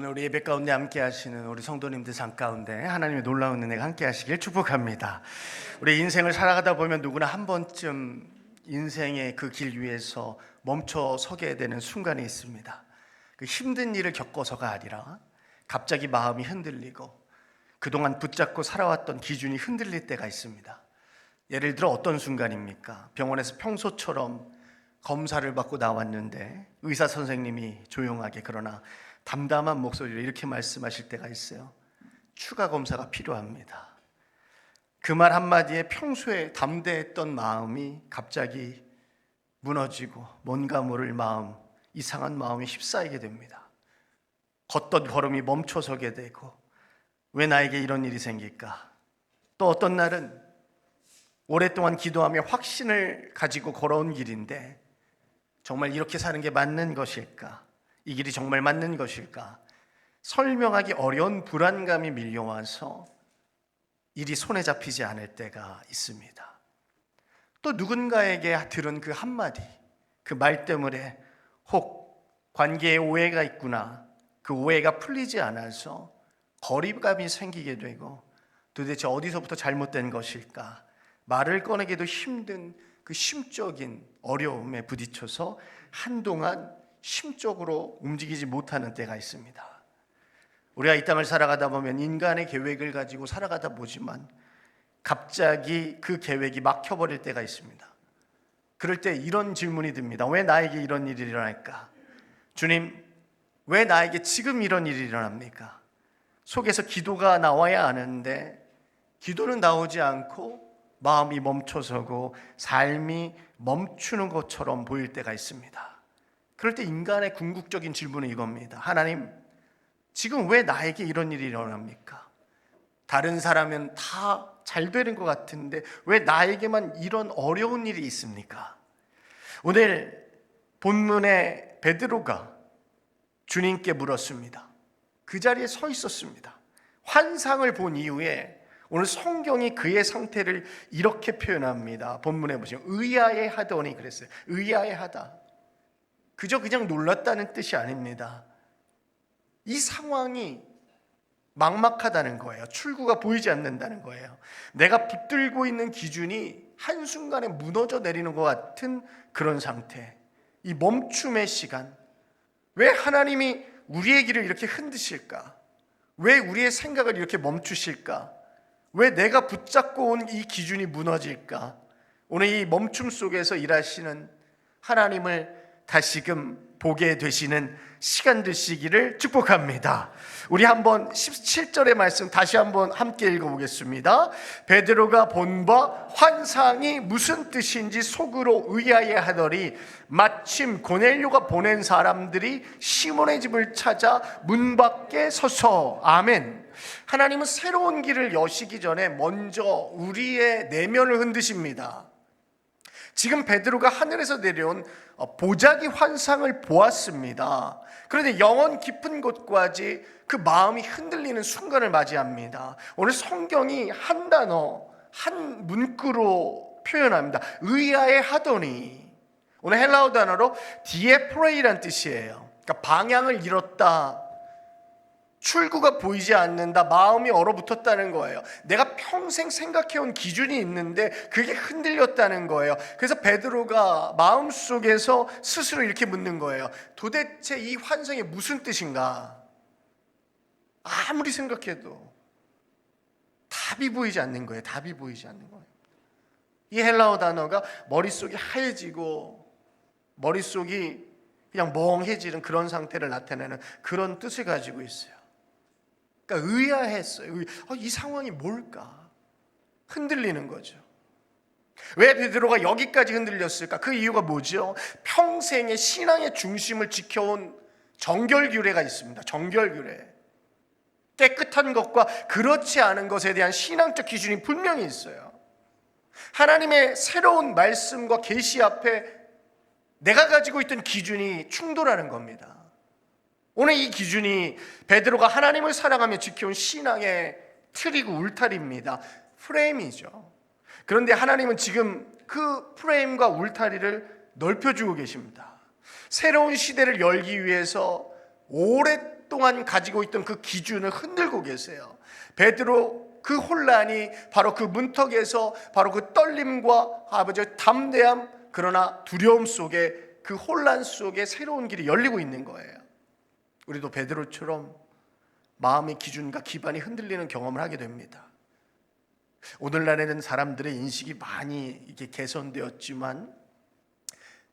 오늘 우리 예배 가운데 함께 하시는 우리 성도님들 삶 가운데 하나님의 놀라운 은혜가 함께 하시길 축복합니다. 우리 인생을 살아가다 보면 누구나 한 번쯤 인생의 그 길 위에서 멈춰 서게 되는 순간이 있습니다. 그 힘든 일을 겪어서가 아니라 갑자기 마음이 흔들리고 그동안 붙잡고 살아왔던 기준이 흔들릴 때가 있습니다. 예를 들어 어떤 순간입니까? 병원에서 평소처럼 검사를 받고 나왔는데 의사 선생님이 조용하게 그러나 담담한 목소리로 이렇게 말씀하실 때가 있어요. 추가 검사가 필요합니다. 그 말 한마디에 평소에 담대했던 마음이 갑자기 무너지고 뭔가 모를 마음, 이상한 마음이 휩싸이게 됩니다. 걷던 걸음이 멈춰서게 되고 왜 나에게 이런 일이 생길까? 또 어떤 날은 오랫동안 기도하며 확신을 가지고 걸어온 길인데 정말 이렇게 사는 게 맞는 것일까? 이 길이 정말 맞는 것일까? 설명하기 어려운 불안감이 밀려와서 일이 손에 잡히지 않을 때가 있습니다. 또 누군가에게 들은 그 한마디, 그 말 때문에 혹 관계에 오해가 있구나, 그 오해가 풀리지 않아서 거리감이 생기게 되고 도대체 어디서부터 잘못된 것일까? 말을 꺼내기도 힘든 그 심적인 어려움에 부딪혀서 한동안 심적으로 움직이지 못하는 때가 있습니다. 우리가 이 땅을 살아가다 보면 인간의 계획을 가지고 살아가다 보지만 갑자기 그 계획이 막혀버릴 때가 있습니다. 그럴 때 이런 질문이 듭니다. 왜 나에게 이런 일이 일어날까? 주님, 왜 나에게 지금 이런 일이 일어납니까? 속에서 기도가 나와야 하는데 기도는 나오지 않고 마음이 멈춰서고 삶이 멈추는 것처럼 보일 때가 있습니다. 그럴 때 인간의 궁극적인 질문은 이겁니다. 하나님, 지금 왜 나에게 이런 일이 일어납니까? 다른 사람은 다 잘 되는 것 같은데 왜 나에게만 이런 어려운 일이 있습니까? 오늘 본문에 베드로가 주님께 물었습니다. 그 자리에 서 있었습니다. 환상을 본 이후에 오늘 성경이 그의 상태를 이렇게 표현합니다. 본문에 보시면 의아해 하더니 그랬어요. 의아해 하다. 그냥 놀랐다는 뜻이 아닙니다. 이 상황이 막막하다는 거예요. 출구가 보이지 않는다는 거예요. 내가 붙들고 있는 기준이 한순간에 무너져 내리는 것 같은 그런 상태. 이 멈춤의 시간. 왜 하나님이 우리의 길을 이렇게 흔드실까? 왜 우리의 생각을 이렇게 멈추실까? 왜 내가 붙잡고 온 이 기준이 무너질까? 오늘 이 멈춤 속에서 일하시는 하나님을 다시금 보게 되시는 시간 되시기를 축복합니다. 우리 한번 17절의 말씀 다시 한번 함께 읽어보겠습니다. 베드로가 본 바 환상이 무슨 뜻인지 속으로 의아해 하더니 마침 고넬료가 보낸 사람들이 시몬의 집을 찾아 문 밖에 서서 아멘. 하나님은 새로운 길을 여시기 전에 먼저 우리의 내면을 흔드십니다. 지금 베드로가 하늘에서 내려온 보자기 환상을 보았습니다. 그런데 영혼 깊은 곳까지 그 마음이 흔들리는 순간을 맞이합니다. 오늘 성경이 한 단어, 한 문구로 표현합니다. 의아해 하더니. 오늘 헬라어 단어로 디에프레이란 뜻이에요. 그러니까 방향을 잃었다, 출구가 보이지 않는다, 마음이 얼어붙었다는 거예요. 내가 평생 생각해온 기준이 있는데 그게 흔들렸다는 거예요. 그래서 베드로가 마음속에서 스스로 이렇게 묻는 거예요. 도대체 이 환상이 무슨 뜻인가? 아무리 생각해도 답이 보이지 않는 거예요. 답이 보이지 않는 거예요. 이 헬라어 단어가 머릿속이 하얘지고 머릿속이 그냥 멍해지는 그런 상태를 나타내는 그런 뜻을 가지고 있어요. 그러니까 의아했어요. 이 상황이 뭘까? 흔들리는 거죠. 왜 베드로가 여기까지 흔들렸을까? 그 이유가 뭐죠? 평생의 신앙의 중심을 지켜온 정결규례가 있습니다. 정결규례. 깨끗한 것과 그렇지 않은 것에 대한 신앙적 기준이 분명히 있어요. 하나님의 새로운 말씀과 계시 앞에 내가 가지고 있던 기준이 충돌하는 겁니다. 오늘 이 기준이 베드로가 하나님을 사랑하며 지켜온 신앙의 틀이고 울타리입니다. 프레임이죠. 그런데 하나님은 지금 그 프레임과 울타리를 넓혀주고 계십니다. 새로운 시대를 열기 위해서 동안 가지고 있던 그 기준을 흔들고 계세요. 베드로 그 혼란이 바로 그 문턱에서 바로 그 떨림과 아버지의 담대함, 그러나 두려움 속에 그 혼란 속에 새로운 길이 열리고 있는 거예요. 우리도 베드로처럼 마음의 기준과 기반이 흔들리는 경험을 하게 됩니다. 오늘날에는 사람들의 인식이 많이 이게 개선되었지만,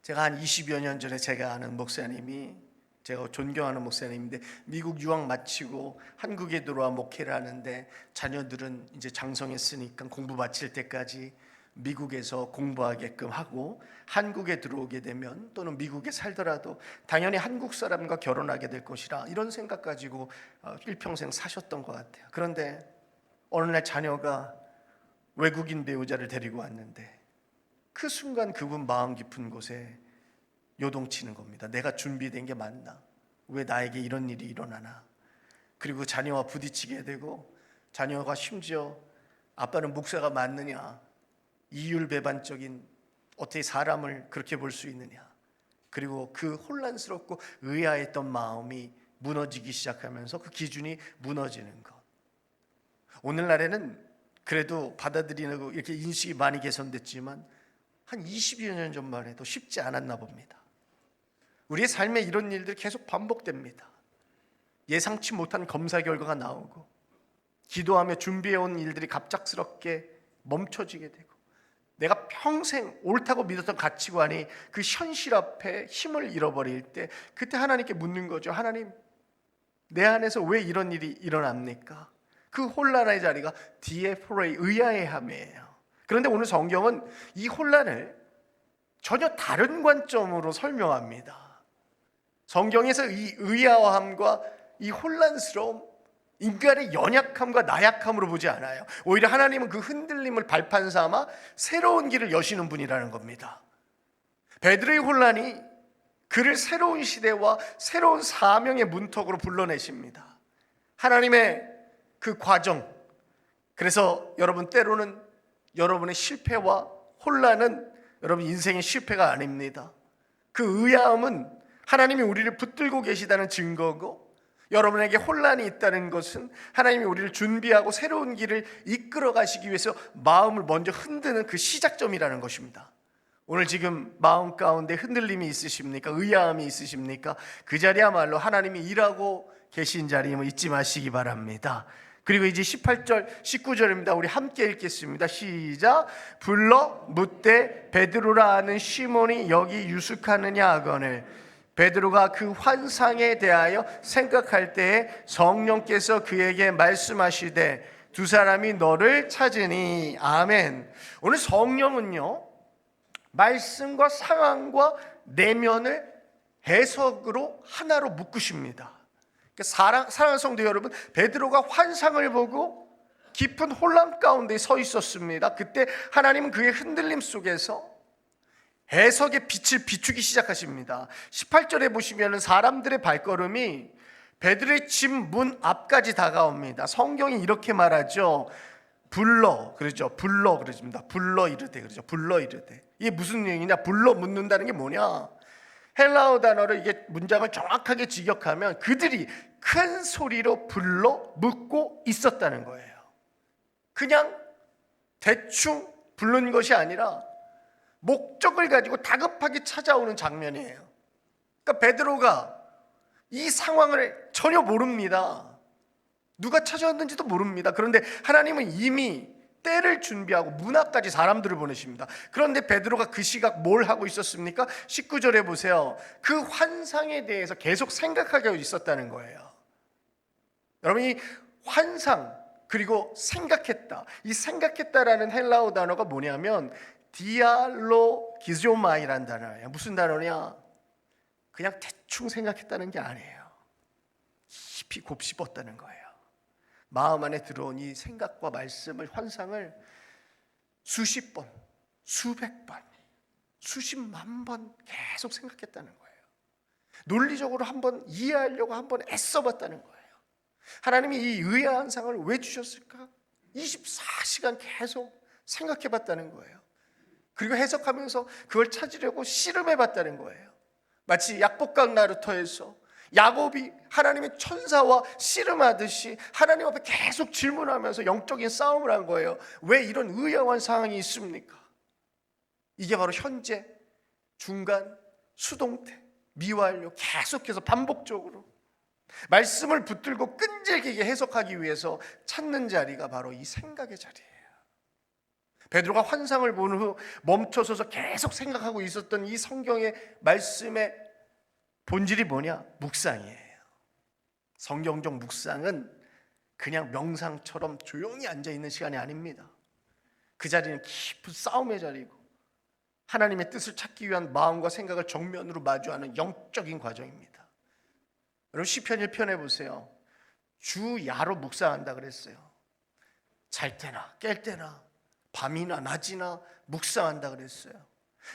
제가 한 20여 년 전에 제가 아는 목사님이, 제가 존경하는 목사님인데 미국 유학 마치고 한국에 들어와 목회를 하는데, 자녀들은 이제 장성했으니까 공부 마칠 때까지 미국에서 공부하게끔 하고, 한국에 들어오게 되면 또는 미국에 살더라도 당연히 한국 사람과 결혼하게 될 것이라 이런 생각 가지고 일평생 사셨던 것 같아요. 그런데 어느 날 자녀가 외국인 배우자를 데리고 왔는데 그 순간 그분 마음 깊은 곳에 요동치는 겁니다. 내가 준비된 게 맞나? 왜 나에게 이런 일이 일어나나? 그리고 자녀와 부딪히게 되고, 자녀가 심지어 아빠는 목사가 맞느냐? 이율배반적인, 어떻게 사람을 그렇게 볼 수 있느냐? 그리고 그 혼란스럽고 의아했던 마음이 무너지기 시작하면서 그 기준이 무너지는 것. 오늘날에는 그래도 받아들이고 이렇게 인식이 많이 개선됐지만 한 20여 년 전만 해도 쉽지 않았나 봅니다. 우리의 삶에 이런 일들이 계속 반복됩니다. 예상치 못한 검사 결과가 나오고, 기도하며 준비해온 일들이 갑작스럽게 멈춰지게 되고, 내가 평생 옳다고 믿었던 가치관이 그 현실 앞에 힘을 잃어버릴 때, 그때 하나님께 묻는 거죠. 하나님, 내 안에서 왜 이런 일이 일어납니까? 그 혼란의 자리가 디에프로의 의아해함이에요. 그런데 오늘 성경은 이 혼란을 전혀 다른 관점으로 설명합니다. 성경에서 이 의아함과 이 혼란스러움, 인간의 연약함과 나약함으로 보지 않아요. 오히려 하나님은 그 흔들림을 발판 삼아 새로운 길을 여시는 분이라는 겁니다. 베드로의 혼란이 그를 새로운 시대와 새로운 사명의 문턱으로 불러내십니다. 하나님의 그 과정, 그래서 여러분, 때로는 여러분의 실패와 혼란은 여러분 인생의 실패가 아닙니다. 그 의아함은 하나님이 우리를 붙들고 계시다는 증거고, 여러분에게 혼란이 있다는 것은 하나님이 우리를 준비하고 새로운 길을 이끌어 가시기 위해서 마음을 먼저 흔드는 그 시작점이라는 것입니다. 오늘 지금 마음 가운데 흔들림이 있으십니까? 의아함이 있으십니까? 그 자리야말로 하나님이 일하고 계신 자리임을 잊지 마시기 바랍니다. 그리고 이제 18절, 19절입니다. 우리 함께 읽겠습니다. 시작. 불러 묻되 베드로라 하는 시몬이 여기 유숙하느냐 하거늘, 베드로가 그 환상에 대하여 생각할 때에 성령께서 그에게 말씀하시되 두 사람이 너를 찾으니. 아멘. 오늘 성령은요, 말씀과 상황과 내면을 해석으로 하나로 묶으십니다. 사랑하는 성도 여러분, 베드로가 환상을 보고 깊은 혼란 가운데 서 있었습니다. 그때 하나님은 그의 흔들림 속에서 해석의 빛을 비추기 시작하십니다. 18절에 보시면 사람들의 발걸음이 베드로의 집 문 앞까지 다가옵니다. 성경이 이렇게 말하죠. 불러, 그러죠. 불러 그러십니다. 불러 이르되, 그러죠. 불러 이르되. 이게 무슨 내용이냐? 불러 묻는다는 게 뭐냐? 헬라어 단어로 이게 문장을 정확하게 직역하면 그들이 큰 소리로 불러 묻고 있었다는 거예요. 그냥 대충 부른 것이 아니라 목적을 가지고 다급하게 찾아오는 장면이에요. 그러니까 베드로가 이 상황을 전혀 모릅니다. 누가 찾아왔는지도 모릅니다. 그런데 하나님은 이미 때를 준비하고 문 앞까지 사람들을 보내십니다. 그런데 베드로가 그 시각 뭘 하고 있었습니까? 19절에 보세요. 그 환상에 대해서 계속 생각하고 있었다는 거예요. 여러분, 이 환상 그리고 생각했다, 이 생각했다라는 헬라어 단어가 뭐냐면 디알로기조마이라는 단어예요. 무슨 단어냐? 그냥 대충 생각했다는 게 아니에요. 깊이 곱씹었다는 거예요. 마음 안에 들어온 이 생각과 말씀을, 환상을 수십 번, 수백 번, 수십만 번 계속 생각했다는 거예요. 논리적으로 한번 이해하려고 한번 애써봤다는 거예요. 하나님이 이 의아한 상을 왜 주셨을까? 24시간 계속 생각해봤다는 거예요. 그리고 해석하면서 그걸 찾으려고 씨름해봤다는 거예요. 마치 약복강 나루터에서 야곱이 하나님의 천사와 씨름하듯이 하나님 앞에 계속 질문하면서 영적인 싸움을 한 거예요. 왜 이런 의아한 상황이 있습니까? 이게 바로 현재, 중간, 수동태, 미완료 계속해서 반복적으로 말씀을 붙들고 끈질기게 해석하기 위해서 찾는 자리가 바로 이 생각의 자리예요. 베드로가 환상을 본 후 멈춰서서 계속 생각하고 있었던 이 성경의 말씀의 본질이 뭐냐? 묵상이에요. 성경적 묵상은 그냥 명상처럼 조용히 앉아있는 시간이 아닙니다. 그 자리는 깊은 싸움의 자리고 하나님의 뜻을 찾기 위한 마음과 생각을 정면으로 마주하는 영적인 과정입니다. 여러분 시편 1편에 보세요. 주야로 묵상한다 그랬어요. 잘 때나 깰 때나 밤이나 낮이나 묵상한다 그랬어요.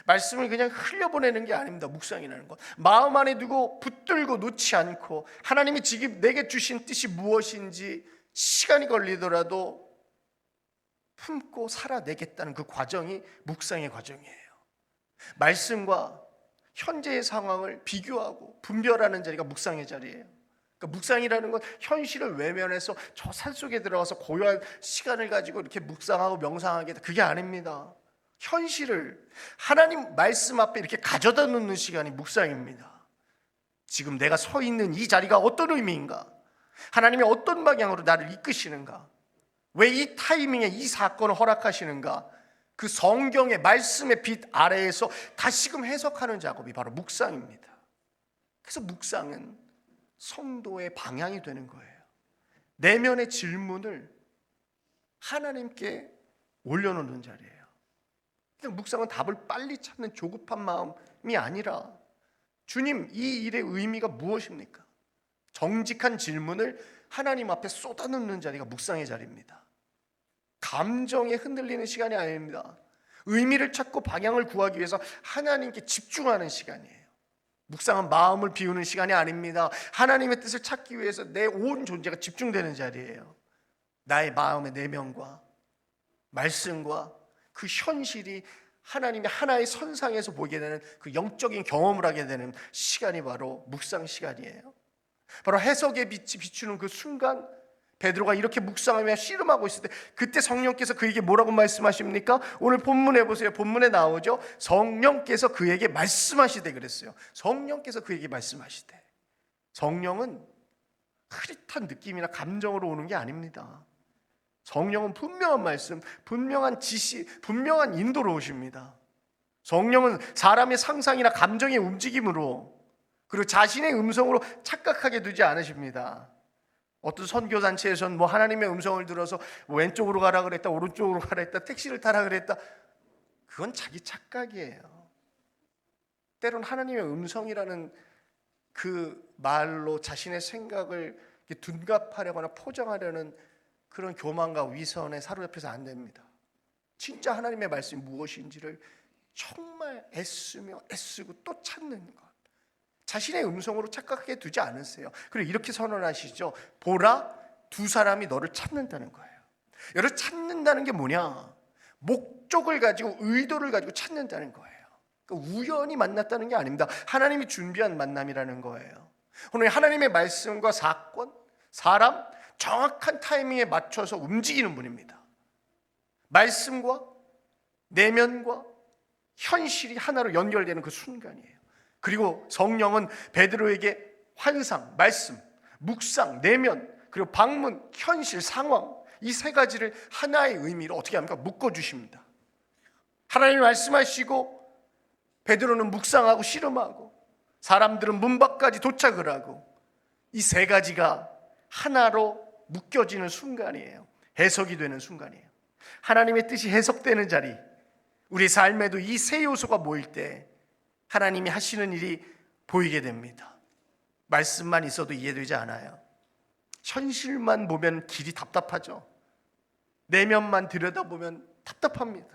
말씀을 그냥 흘려보내는 게 아닙니다. 묵상이라는 것, 마음 안에 두고 붙들고 놓지 않고 하나님이 지금 내게 주신 뜻이 무엇인지 시간이 걸리더라도 품고 살아내겠다는 그 과정이 묵상의 과정이에요. 말씀과 현재의 상황을 비교하고 분별하는 자리가 묵상의 자리예요. 그러니까 묵상이라는 건 현실을 외면해서 저 산속에 들어가서 고요한 시간을 가지고 이렇게 묵상하고 명상하겠다, 그게 아닙니다. 현실을 하나님 말씀 앞에 이렇게 가져다 놓는 시간이 묵상입니다. 지금 내가 서 있는 이 자리가 어떤 의미인가? 하나님이 어떤 방향으로 나를 이끄시는가? 왜 이 타이밍에 이 사건을 허락하시는가? 그 성경의 말씀의 빛 아래에서 다시금 해석하는 작업이 바로 묵상입니다. 그래서 묵상은 성도의 방향이 되는 거예요. 내면의 질문을 하나님께 올려놓는 자리예요. 그냥 묵상은 답을 빨리 찾는 조급한 마음이 아니라 주님, 이 일의 의미가 무엇입니까? 정직한 질문을 하나님 앞에 쏟아놓는 자리가 묵상의 자리입니다. 감정에 흔들리는 시간이 아닙니다. 의미를 찾고 방향을 구하기 위해서 하나님께 집중하는 시간이에요. 묵상은 마음을 비우는 시간이 아닙니다. 하나님의 뜻을 찾기 위해서 내 온 존재가 집중되는 자리예요. 나의 마음의 내면과 말씀과 그 현실이 하나님의 하나의 선상에서 보게 되는 그 영적인 경험을 하게 되는 시간이 바로 묵상 시간이에요. 바로 해석의 빛이 비추는 그 순간 베드로가 이렇게 묵상하며 씨름하고 있을 때 그때 성령께서 그에게 뭐라고 말씀하십니까? 오늘 본문에 보세요. 본문에 나오죠. 성령께서 그에게 말씀하시되 그랬어요. 성령께서 그에게 말씀하시되. 성령은 흐릿한 느낌이나 감정으로 오는 게 아닙니다. 성령은 분명한 말씀, 분명한 지시, 분명한 인도로 오십니다. 성령은 사람의 상상이나 감정의 움직임으로 그리고 자신의 음성으로 착각하게 두지 않으십니다. 어떤 선교단체에서는 뭐 하나님의 음성을 들어서 뭐 왼쪽으로 가라 그랬다, 오른쪽으로 가라 했다, 택시를 타라 그랬다. 그건 자기 착각이에요. 때론 하나님의 음성이라는 그 말로 자신의 생각을 둔갑하려거나 포장하려는 그런 교만과 위선에 사로잡혀서 안 됩니다. 진짜 하나님의 말씀이 무엇인지를 정말 애쓰며 애쓰고 또 찾는 것, 자신의 음성으로 착각하게 두지 않으세요. 그리고 이렇게 선언하시죠. 보라, 두 사람이 너를 찾는다는 거예요. 너를 찾는다는 게 뭐냐? 목적을 가지고 의도를 가지고 찾는다는 거예요. 그러니까 우연히 만났다는 게 아닙니다. 하나님이 준비한 만남이라는 거예요. 오늘 하나님의 말씀과 사건, 사람, 정확한 타이밍에 맞춰서 움직이는 분입니다. 말씀과 내면과 현실이 하나로 연결되는 그 순간이에요. 그리고 성령은 베드로에게 환상, 말씀, 묵상, 내면, 그리고 방문, 현실, 상황, 이 세 가지를 하나의 의미로 어떻게 합니까? 묶어주십니다. 하나님이 말씀하시고 베드로는 묵상하고 씨름하고 사람들은 문 밖까지 도착을 하고 이 세 가지가 하나로 묶여지는 순간이에요. 해석이 되는 순간이에요. 하나님의 뜻이 해석되는 자리, 우리 삶에도 이 세 요소가 모일 때 하나님이 하시는 일이 보이게 됩니다. 말씀만 있어도 이해되지 않아요. 현실만 보면 길이 답답하죠. 내면만 들여다보면 답답합니다.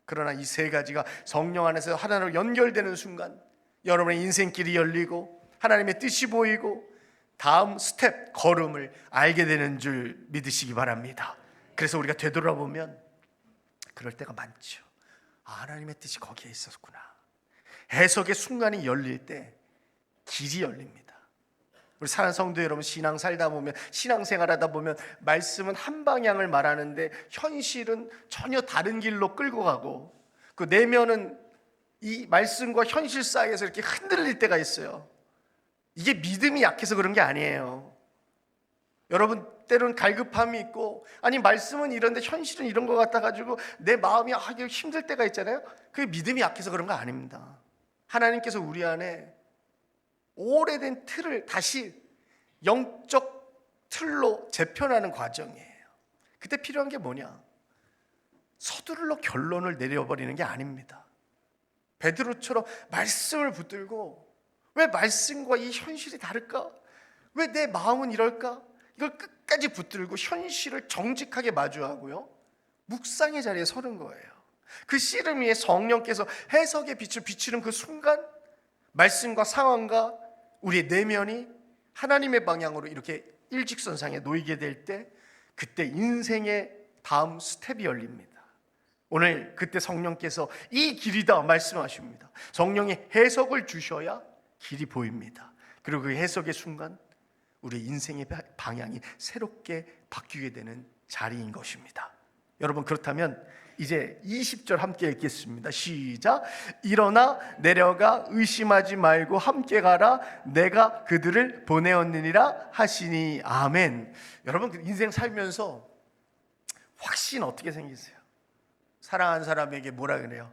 그러나 이 세 가지가 성령 안에서 하나로 연결되는 순간 여러분의 인생길이 열리고 하나님의 뜻이 보이고 다음 스텝, 걸음을 알게 되는 줄 믿으시기 바랍니다. 그래서 우리가 되돌아보면 그럴 때가 많죠. 하나님의 뜻이 거기에 있었구나. 해석의 순간이 열릴 때 길이 열립니다. 우리 사랑하는 성도 여러분, 신앙 살다 보면, 신앙생활하다 보면 말씀은 한 방향을 말하는데 현실은 전혀 다른 길로 끌고 가고, 그 내면은 이 말씀과 현실 사이에서 이렇게 흔들릴 때가 있어요. 이게 믿음이 약해서 그런 게 아니에요. 여러분, 때로는 갈급함이 있고, 아니 말씀은 이런데 현실은 이런 것 같아 가지고 내 마음이 하기 힘들 때가 있잖아요. 그게 믿음이 약해서 그런 거 아닙니다. 하나님께서 우리 안에 오래된 틀을 다시 영적 틀로 재편하는 과정이에요. 그때 필요한 게 뭐냐? 서둘러 결론을 내려버리는 게 아닙니다. 베드로처럼 말씀을 붙들고, 왜 말씀과 이 현실이 다를까? 왜 내 마음은 이럴까? 이걸 끝까지 붙들고 현실을 정직하게 마주하고요, 묵상의 자리에 서는 거예요. 그 씨름 위에 성령께서 해석의 빛을 비추는 그 순간, 말씀과 상황과 우리의 내면이 하나님의 방향으로 이렇게 일직선상에 놓이게 될 때, 그때 인생의 다음 스텝이 열립니다. 오늘 그때 성령께서 이 길이다 말씀하십니다. 성령이 해석을 주셔야 길이 보입니다. 그리고 그 해석의 순간 우리 인생의 방향이 새롭게 바뀌게 되는 자리인 것입니다. 여러분, 그렇다면 이제 20절 함께 읽겠습니다. 시작. 일어나 내려가 의심하지 말고 함께 가라. 내가 그들을 보내었느니라 하시니. 아멘. 여러분, 인생 살면서 확신 어떻게 생기세요? 사랑하는 사람에게 뭐라 그래요?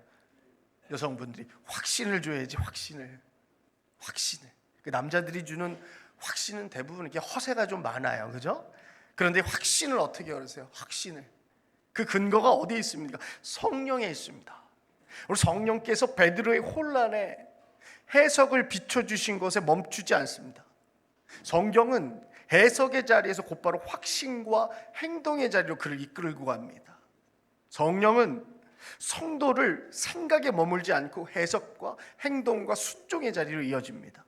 여성분들이 확신을 줘야지. 확신을. 그 남자들이 주는 확신은 대부분 이렇게 허세가 좀 많아요, 그죠? 그런데 확신을 어떻게 얻으세요? 확신을. 그 근거가 어디에 있습니까? 성령에 있습니다. 우리 성령께서 베드로의 혼란에 해석을 비춰주신 것에 멈추지 않습니다. 성경은 해석의 자리에서 곧바로 확신과 행동의 자리로 그를 이끌고 갑니다. 성령은 성도를 생각에 머물지 않고 해석과 행동과 순종의 자리로 이어집니다.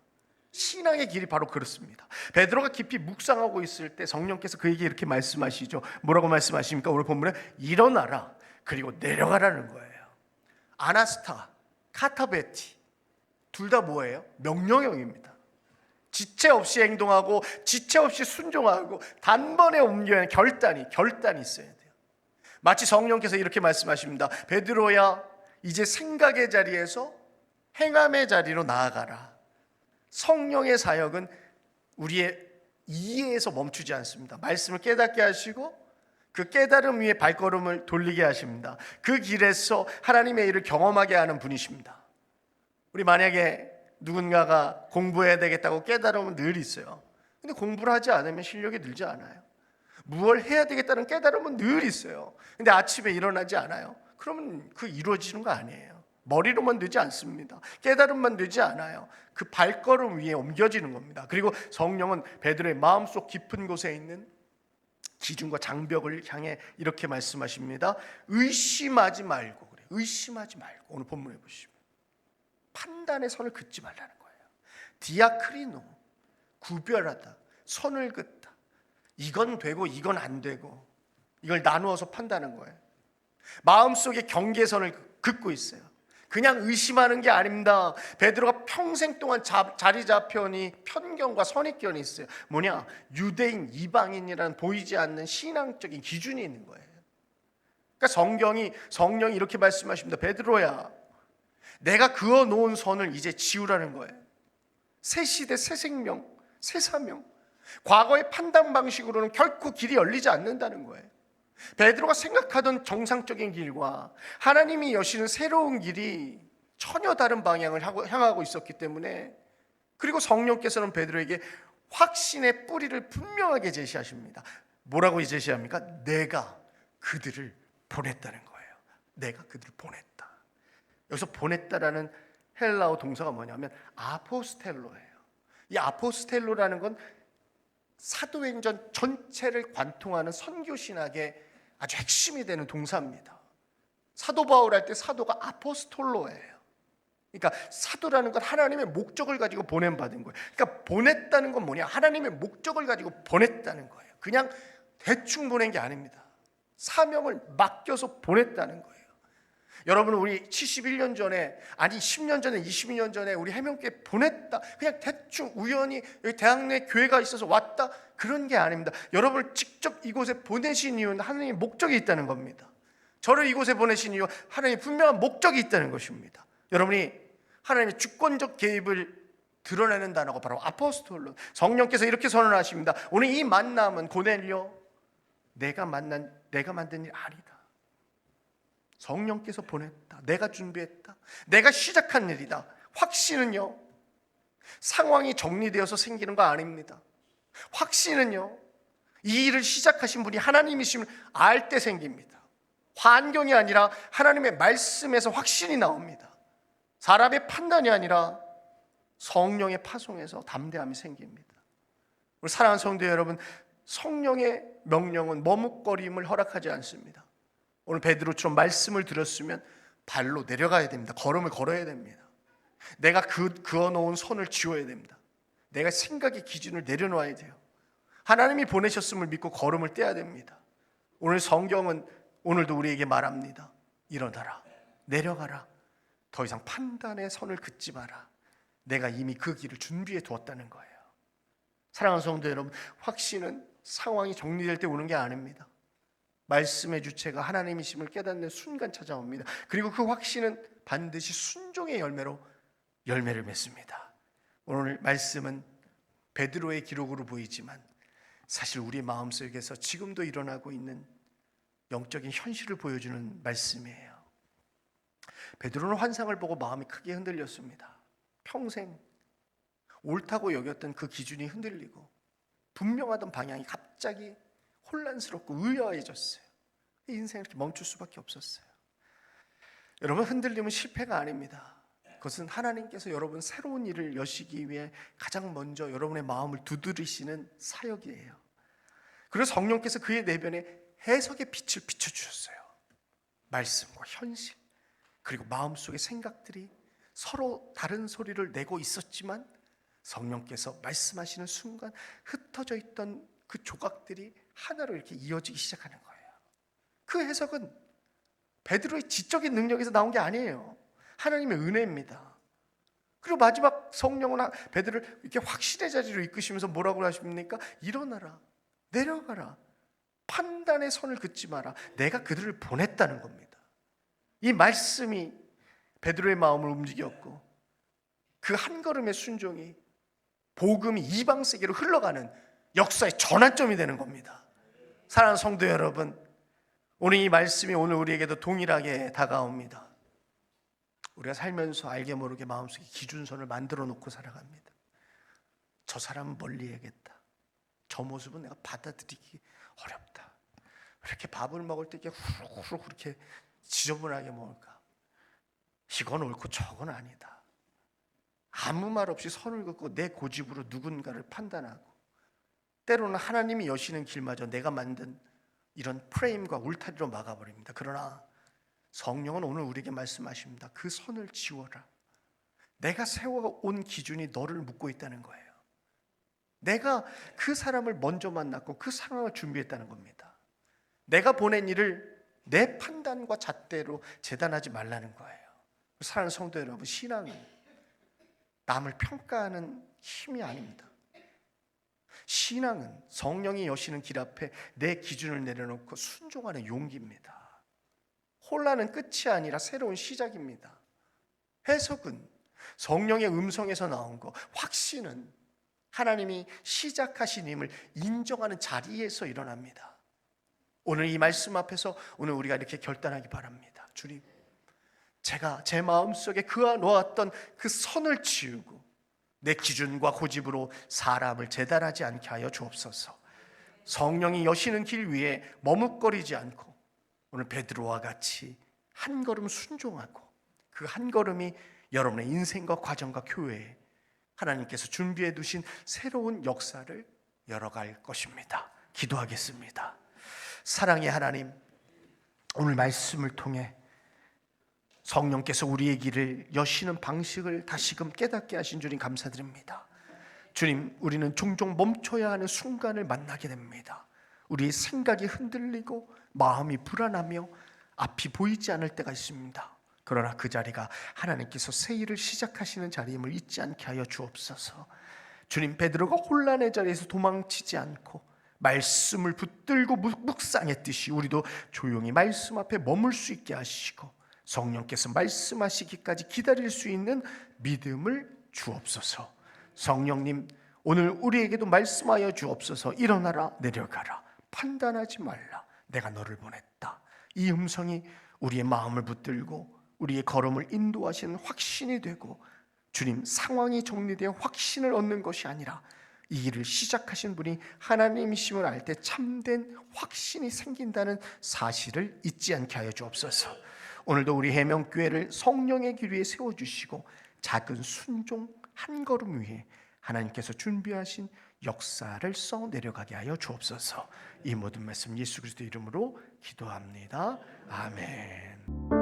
신앙의 길이 바로 그렇습니다. 베드로가 깊이 묵상하고 있을 때 성령께서 그에게 이렇게 말씀하시죠. 뭐라고 말씀하십니까? 오늘 본문에 일어나라 그리고 내려가라는 거예요. 아나스타, 카타베티, 둘 다 뭐예요? 명령형입니다. 지체 없이 행동하고 지체 없이 순종하고 단번에 옮겨야 하는 결단이 있어야 돼요. 마치 성령께서 이렇게 말씀하십니다. 베드로야, 이제 생각의 자리에서 행함의 자리로 나아가라. 성령의 사역은 우리의 이해에서 멈추지 않습니다. 말씀을 깨닫게 하시고 그 깨달음 위에 발걸음을 돌리게 하십니다. 그 길에서 하나님의 일을 경험하게 하는 분이십니다. 우리 만약에 누군가가 공부해야 되겠다고 깨달음은 늘 있어요. 근데 공부를 하지 않으면 실력이 늘지 않아요. 무엇을 해야 되겠다는 깨달음은 늘 있어요. 근데 아침에 일어나지 않아요. 그러면 그 이루어지는 거 아니에요. 머리로만 되지 않습니다. 깨달음만 되지 않아요. 그 발걸음 위에 옮겨지는 겁니다. 그리고 성령은 베드로의 마음속 깊은 곳에 있는 기준과 장벽을 향해 이렇게 말씀하십니다. 의심하지 말고 그래요. 의심하지 말고. 오늘 본문에 보시면 판단의 선을 긋지 말라는 거예요. 디아크리노, 구별하다, 선을 긋다. 이건 되고 이건 안 되고 이걸 나누어서 판단하는 거예요. 마음속에 경계선을 긋고 있어요. 그냥 의심하는 게 아닙니다. 베드로가 평생 동안 자리 잡혀니 편견과 선입견이 있어요. 뭐냐? 유대인, 이방인이라는 보이지 않는 신앙적인 기준이 있는 거예요. 그러니까 성령이 이렇게 말씀하십니다. 베드로야, 내가 그어놓은 선을 이제 지우라는 거예요. 새 시대, 새 생명, 새 사명. 과거의 판단 방식으로는 결코 길이 열리지 않는다는 거예요. 베드로가 생각하던 정상적인 길과 하나님이 여시는 새로운 길이 전혀 다른 방향을 향하고 있었기 때문에, 그리고 성령께서는 베드로에게 확신의 뿌리를 분명하게 제시하십니다. 뭐라고 제시합니까? 내가 그들을 보냈다는 거예요. 내가 그들을 보냈다. 여기서 보냈다라는 헬라어 동사가 뭐냐면 아포스텔로예요. 이 아포스텔로라는 건 사도행전 전체를 관통하는 선교신학의 아주 핵심이 되는 동사입니다. 사도 바울 할 때 사도가 아포스톨로예요. 그러니까 사도라는 건 하나님의 목적을 가지고 보냄받은 거예요. 그러니까 보냈다는 건 뭐냐? 하나님의 목적을 가지고 보냈다는 거예요. 그냥 대충 보낸 게 아닙니다. 사명을 맡겨서 보냈다는 거예요. 여러분, 우리 71년 전에, 아니 10년 전에, 22년 전에 우리 해명교회 보냈다, 그냥 대충 우연히 여기 대학 내 교회가 있어서 왔다, 그런 게 아닙니다. 여러분을 직접 이곳에 보내신 이유는 하나님의 목적이 있다는 겁니다. 저를 이곳에 보내신 이유, 하나님의 분명한 목적이 있다는 것입니다. 여러분이 하나님의 주권적 개입을 드러내는 단어가 바로 아포스톨로, 성령께서 이렇게 선언하십니다. 오늘 이 만남은 고넬료, 내가 만든 일 아니다. 성령께서 보냈다. 내가 준비했다. 내가 시작한 일이다. 확신은요, 상황이 정리되어서 생기는 거 아닙니다. 확신은요, 이 일을 시작하신 분이 하나님이심을 알 때 생깁니다. 환경이 아니라 하나님의 말씀에서 확신이 나옵니다. 사람의 판단이 아니라 성령의 파송에서 담대함이 생깁니다. 우리 사랑하는 성도 여러분, 성령의 명령은 머뭇거림을 허락하지 않습니다. 오늘 베드로처럼 말씀을 들었으면 발로 내려가야 됩니다. 걸음을 걸어야 됩니다. 내가 그어놓은 선을 지워야 됩니다. 내가 생각의 기준을 내려놓아야 돼요. 하나님이 보내셨음을 믿고 걸음을 떼야 됩니다. 오늘 성경은 오늘도 우리에게 말합니다. 일어나라, 내려가라. 더 이상 판단의 선을 긋지 마라. 내가 이미 그 길을 준비해 두었다는 거예요. 사랑하는 성도 여러분, 확신은 상황이 정리될 때 오는 게 아닙니다. 말씀의 주체가 하나님이심을 깨닫는 순간 찾아옵니다. 그리고 그 확신은 반드시 순종의 열매로 열매를 맺습니다. 오늘 말씀은 베드로의 기록으로 보이지만 사실 우리 마음속에서 지금도 일어나고 있는 영적인 현실을 보여주는 말씀이에요. 베드로는 환상을 보고 마음이 크게 흔들렸습니다. 평생 옳다고 여겼던 그 기준이 흔들리고 분명하던 방향이 갑자기 혼란스럽고 의아해졌어요. 인생이 이렇게 멈출 수밖에 없었어요. 여러분, 흔들림은 실패가 아닙니다. 그것은 하나님께서 여러분 새로운 일을 여시기 위해 가장 먼저 여러분의 마음을 두드리시는 사역이에요. 그리고 성령께서 그의 내면에 해석의 빛을 비춰주셨어요. 말씀과 현실, 그리고 마음속의 생각들이 서로 다른 소리를 내고 있었지만 성령께서 말씀하시는 순간 흩어져 있던 그 조각들이 하나로 이렇게 이어지기 시작하는 거예요. 그 해석은 베드로의 지적인 능력에서 나온 게 아니에요. 하나님의 은혜입니다. 그리고 마지막 성령은 베드로를 이렇게 확신의 자리로 이끄시면서 뭐라고 하십니까? 일어나라, 내려가라, 판단의 선을 긋지 마라. 내가 그들을 보냈다는 겁니다. 이 말씀이 베드로의 마음을 움직였고 그 한 걸음의 순종이 복음이 이방 세계로 흘러가는 역사의 전환점이 되는 겁니다. 사랑하는 성도 여러분, 오늘 이 말씀이 오늘 우리에게도 동일하게 다가옵니다. 우리가 살면서 알게 모르게 마음속에 기준선을 만들어 놓고 살아갑니다. 저 사람은 멀리해야겠다. 저 모습은 내가 받아들이기 어렵다. 왜 이렇게 밥을 먹을 때 이렇게 후루후루 그렇게 지저분하게 먹을까? 이건 옳고 저건 아니다. 아무 말 없이 선을 긋고 내 고집으로 누군가를 판단하고 때로는 하나님이 여시는 길마저 내가 만든 이런 프레임과 울타리로 막아버립니다. 그러나 성령은 오늘 우리에게 말씀하십니다. 그 선을 지워라. 내가 세워온 기준이 너를 묶고 있다는 거예요. 내가 그 사람을 먼저 만났고 그 상황을 준비했다는 겁니다. 내가 보낸 일을 내 판단과 잣대로 재단하지 말라는 거예요. 사랑하는 성도 여러분, 신앙은 남을 평가하는 힘이 아닙니다. 신앙은 성령이 여시는 길 앞에 내 기준을 내려놓고 순종하는 용기입니다. 혼란은 끝이 아니라 새로운 시작입니다. 해석은 성령의 음성에서 나온 거, 확신은 하나님이 시작하신 힘을 인정하는 자리에서 일어납니다. 오늘 이 말씀 앞에서 오늘 우리가 이렇게 결단하기 바랍니다. 주님, 제가 제 마음속에 그어놓았던 그 선을 지우고 내 기준과 고집으로 사람을 재단하지 않게 하여 주옵소서. 성령이 여시는 길 위에 머뭇거리지 않고 오늘 베드로와 같이 한 걸음 순종하고 그 한 걸음이 여러분의 인생과 과정과 교회에 하나님께서 준비해 두신 새로운 역사를 열어갈 것입니다. 기도하겠습니다. 사랑의 하나님, 오늘 말씀을 통해 성령께서 우리의 길을 여시는 방식을 다시금 깨닫게 하신 주님 감사드립니다. 주님, 우리는 종종 멈춰야 하는 순간을 만나게 됩니다. 우리의 생각이 흔들리고 마음이 불안하며 앞이 보이지 않을 때가 있습니다. 그러나 그 자리가 하나님께서 새 일을 시작하시는 자리임을 잊지 않게 하여 주옵소서. 주님, 베드로가 혼란의 자리에서 도망치지 않고 말씀을 붙들고 묵상했듯이 우리도 조용히 말씀 앞에 머물 수 있게 하시고 성령께서 말씀하시기까지 기다릴 수 있는 믿음을 주옵소서. 성령님, 오늘 우리에게도 말씀하여 주옵소서. 일어나라, 내려가라, 판단하지 말라, 내가 너를 보냈다. 이 음성이 우리의 마음을 붙들고 우리의 걸음을 인도하시는 확신이 되고, 주님, 상황이 정리되어 확신을 얻는 것이 아니라 이 일을 시작하신 분이 하나님이심을 알 때 참된 확신이 생긴다는 사실을 잊지 않게 하여 주옵소서. 오늘도 우리 해명교회를 성령의 길 위에 세워주시고 작은 순종 한 걸음 위에 하나님께서 준비하신 역사를 써 내려가게 하여 주옵소서. 이 모든 말씀 예수 그리스도 이름으로 기도합니다. 아멘.